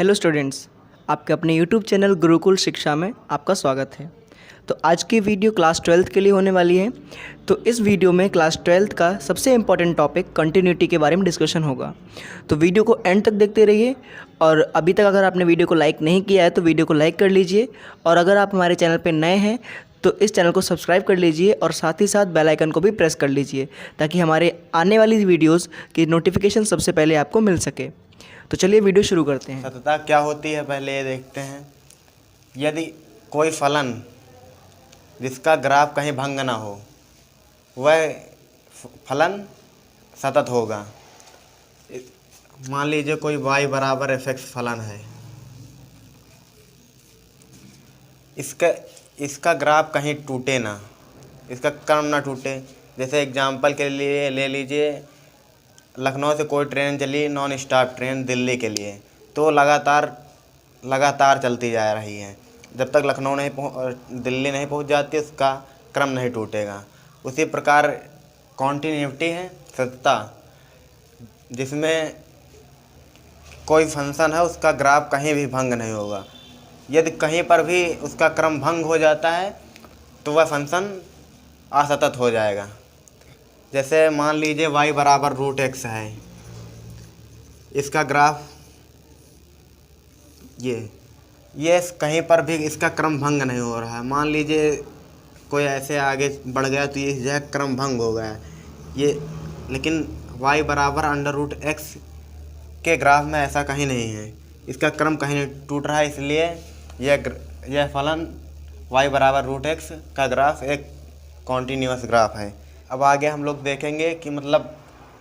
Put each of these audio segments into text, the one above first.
Hello students, आपके अपने YouTube channel Gurukul शिक्षा में आपका स्वागत है। तो आज की वीडियो क्लास 12th के लिए होने वाली है। तो इस वीडियो में क्लास 12th का सबसे इम्पॉर्टेंट टॉपिक कंटिन्यूटी के बारे में डिस्कशन होगा। तो वीडियो को एंड तक देखते रहिए। और अभी तक अगर आपने वीडियो को लाइक नहीं किया है तो वीडियो को लाइक कर लीजिए। और अगर आप हमारे चैनल पर नए हैं तो इस चैनल को सब्सक्राइब कर लीजिए और साथ ही साथ बेल आइकन को भी प्रेस कर लीजिए ताकि हमारे आने वाली वीडियोज़ की नोटिफिकेशन सबसे पहले आपको मिल सके। तो चलिए वीडियो शुरू करते हैं। सततता क्या होती है पहले ये देखते हैं। यदि कोई फलन जिसका ग्राफ कहीं भंग ना हो वह फलन सतत होगा। मान लीजिए कोई y बराबर fx फलन है, इसका ग्राफ कहीं टूटे ना, इसका क्रम ना टूटे। जैसे एग्जांपल के लिए ले लीजिए, लखनऊ से कोई ट्रेन चली नॉन स्टॉप ट्रेन दिल्ली के लिए, तो लगातार चलती जा रही है। जब तक दिल्ली नहीं पहुंच जाती उसका क्रम नहीं टूटेगा। उसी प्रकार कॉन्टिन्यूटी है सततता, जिसमें कोई फंक्शन है उसका ग्राफ कहीं भी भंग नहीं होगा। यदि कहीं पर भी उसका क्रम भंग हो जाता है तो वह फंक्शन असतत हो जाएगा। जैसे मान लीजिए y बराबर √x है, इसका ग्राफ ये कहीं पर भी इसका क्रम भंग नहीं हो रहा है। मान लीजिए कोई ऐसे आगे बढ़ गया तो ये यह क्रम भंग हो गया ये, लेकिन y बराबर √x के ग्राफ में ऐसा कहीं नहीं है, इसका क्रम कहीं नहीं टूट रहा है। इसलिए यह फलन y बराबर √x का ग्राफ एक कॉन्टीन्यूअस ग्राफ है। अब आगे हम लोग देखेंगे कि मतलब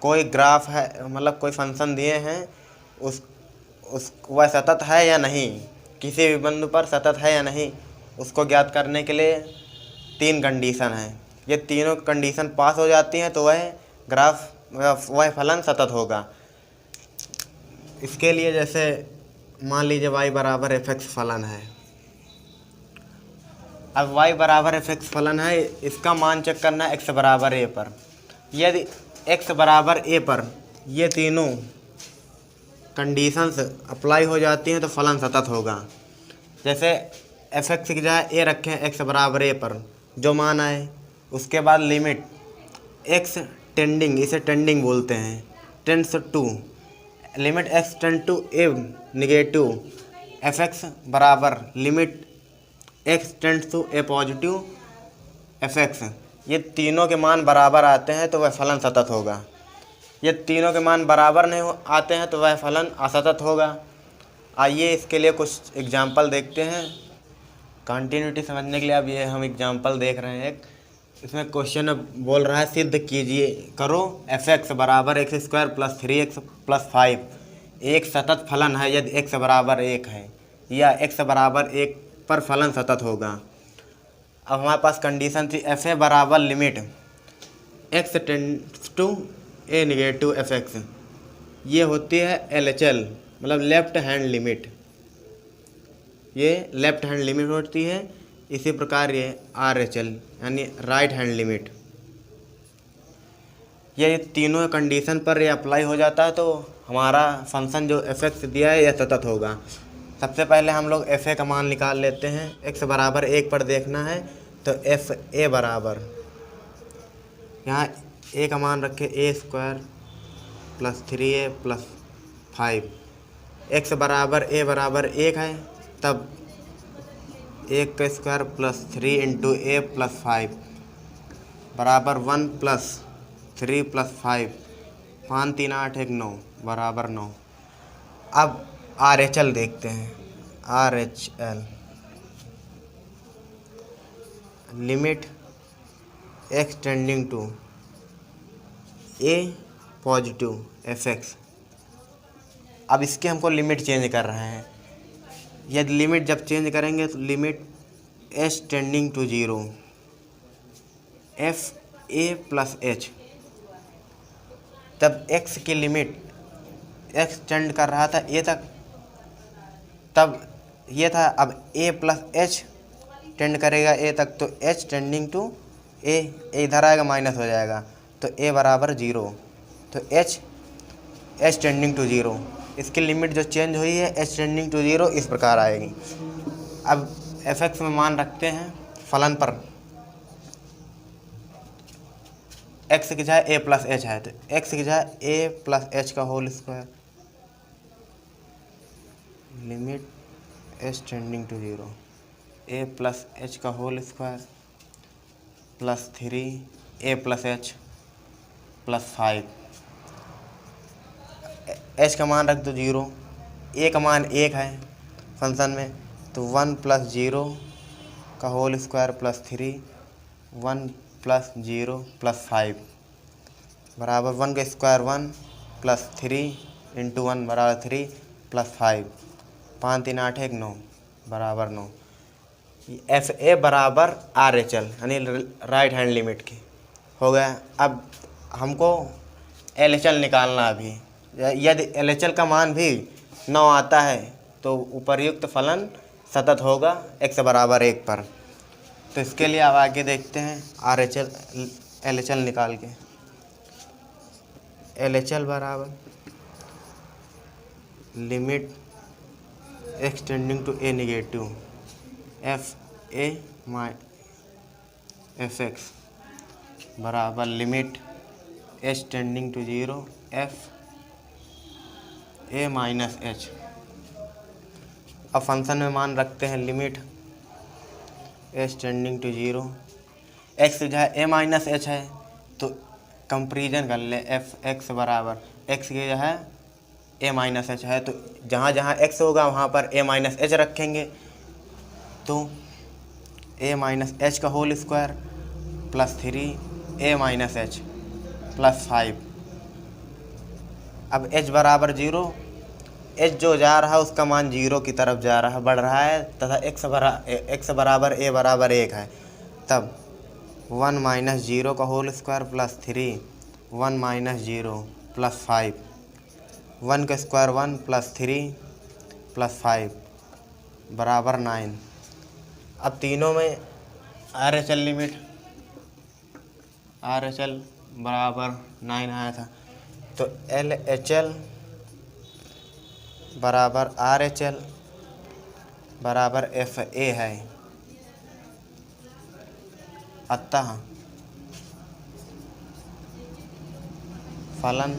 कोई ग्राफ है, मतलब कोई फंक्शन दिए हैं वह सतत है या नहीं, किसी भी बिंदु पर सतत है या नहीं, उसको ज्ञात करने के लिए 3 कंडीशन हैं। ये तीनों कंडीशन पास हो जाती हैं तो वह फलन सतत होगा। इसके लिए जैसे मान लीजिए y बराबर fx फलन है। अब y बराबर fx फलन है, इसका मान चेक करना है x बराबर a पर। यदि x बराबर a पर ये तीनों कंडीशंस अप्लाई हो जाती हैं तो फलन सतत होगा। जैसे fx की जगह a रखें x बराबर a पर जो मान आए, उसके बाद लिमिट x टेंडिंग, इसे टेंडिंग बोलते हैं, tends to, limit x tend to a negative, fx बराबर limit x tends to a positive fx, ये तीनों के मान बराबर आते हैं तो वह फलन सतत होगा। ये तीनों के मान बराबर नहीं आते हैं तो वह फलन असतत होगा। आइए इसके लिए कुछ एग्जाम्पल देखते हैं। कंटिन्यूटी समझने के लिए अब ये हम एग्जाम्पल देख रहे हैं। इसमें क्वेश्चन बोल रहा है सिद्ध कीजिए करो fx बराबर x² + 3x + 5 एक सतत फलन है यदि x बराबर 1 है, या x बराबर 1 पर फलन सतत होगा। अब हमारे पास कंडीशन थी fa बराबर limit x tends to a negative fx, ये होती है LHL मतलब लेफ्ट हैंड लिमिट, ये लेफ्ट हैंड लिमिट होती है। इसी प्रकार ये RHL यानी राइट हैंड लिमिट, ये तीनों कंडीशन पर ये अप्लाई हो जाता है तो हमारा फंक्शन जो fx दिया है यह सतत होगा। सबसे पहले हम लोग fa का मान निकाल लेते हैं। x बराबर 1 पर देखना है तो fa बराबर, यहाँ a का मान रखे a² + 3a + 5, x बराबर a बराबर 1 है तब 1 का स्क्वायर + 3 × a + 5 बराबर 1 + 3 + 5, 5 3 8 1 9 बराबर 9। अब RHL देखते हैं। RHL limit x tending to a positive fx। अब इसके हमको लिमिट चेंज कर रहे हैं। यदि लिमिट जब चेंज करेंगे तो limit h tending to 0 fa + h, तब x की लिमिट x टेंड कर रहा था a तक, तब ये था, अब a + h टेंड करेगा a तक तो h टेंडिंग टू a इधर आएगा माइनस हो जाएगा तो a बराबर 0, तो h टेंडिंग टू 0। इसकी लिमिट जो चेंज हुई है एच टेंडिंग टू 0 इस प्रकार आएगी। अब एफ एक्स में मान रखते हैं फलन पर, एक्स की जगह ए प्लस एच है तो एक्स की जगह ए प्लस एच का whole square limit h tending to 0 a plus h का whole square plus 3 a plus h plus 5। H का मान रख दो 0, ए का मान 1 है फंक्शन में, तो 1 प्लस 0 का whole square plus 3 1 plus 0 plus 5 बराबर 1 का स्क्वायर 1 प्लस 3 इंटू 1 बराबर 3 प्लस 5 5 3 8 1 9 बराबर 9। एफ ए बराबर आर एच एल यानी राइट हैंड लिमिट की हो गया। अब हमको एल एच एल निकालना अभी। यदि एल एच एल का मान भी 9 आता है तो उपर्युक्त फलन सतत होगा x बराबर 1 पर। तो इसके लिए अब आगे देखते हैं R H L L H L निकाल के। एल एच एल बराबर limit x tending to a negative f a my f x बराबर limit h tending to 0 f a minus h. अब फंक्शन में मान रखते हैं limit h tending to 0 x जो है ए माइनस एच है तो कंपेरिजन कर ले एफ एक्स बराबर एक्स की जो है ए माइनस एच है तो जहाँ जहाँ एक्स होगा वहाँ पर ए माइनस एच रखेंगे तो ए माइनस एच का होल स्क्वायर प्लस 3 ए माइनस एच प्लस 5। अब एच बराबर 0, एच जो जा रहा है उसका मान 0 की तरफ जा रहा है बढ़ रहा है तथा एक्स बराबर ए बराबर 1 है, तब 1 माइनस 0 का whole square plus 3 1 minus 0 plus 5 1 का स्क्वायर 1 प्लस 3 प्लस 5 बराबर 9। अब तीनों में are H L limit are H L बराबर 9 आया था तो एल एच एल बराबर आर एच एल बराबर एफ ए है। अतः फलन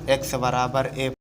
x बराबर ए